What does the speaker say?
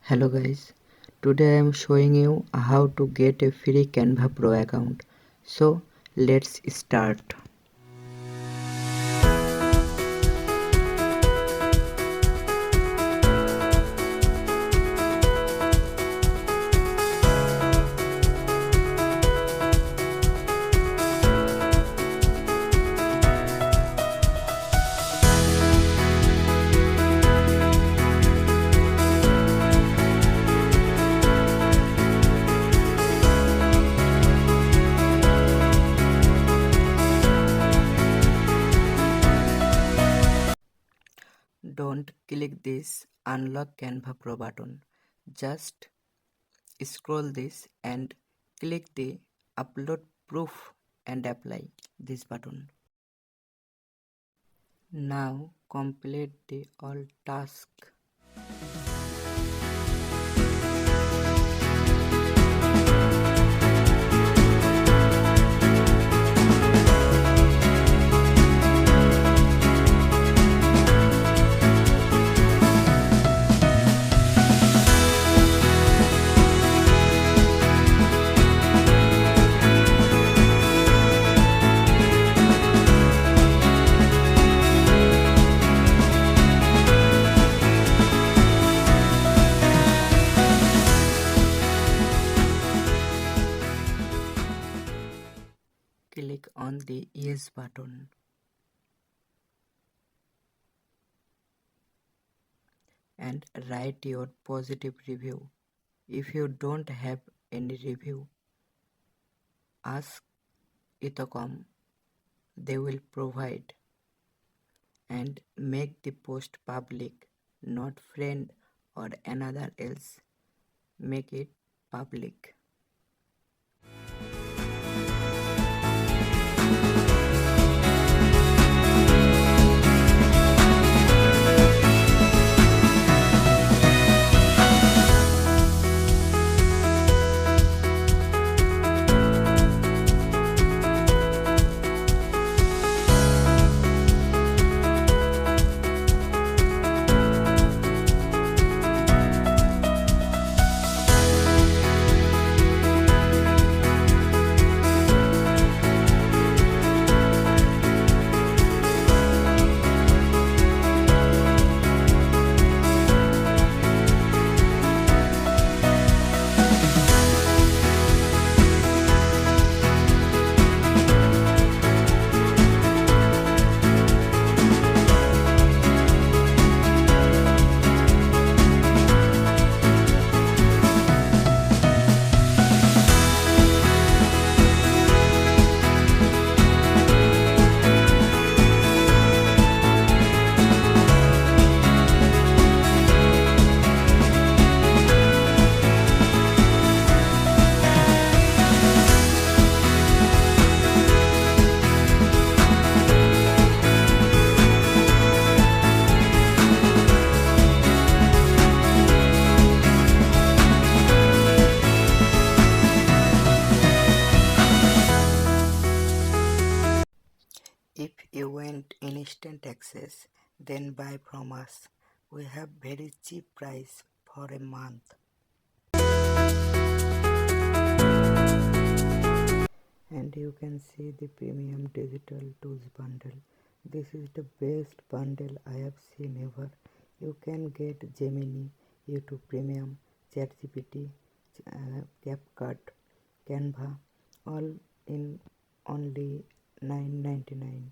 Hello guys, today I am showing you how to get a free Canva Pro account. So let's start. Don't click this unlock Canva Pro button. Just scroll this and click the upload proof and apply this button. Now complete the all task. Click on the yes button and write your positive review. If you don't have any review, ask Etokom. They will provide, and make the post public, not friend or another else. Make it public. If you want instant access, then buy from us. We have very cheap price for a month. And you can see the premium digital tools bundle. This is the best bundle I have seen ever. You can get Gemini, YouTube Premium, ChatGPT, CapCut, Canva, all in only $9.99.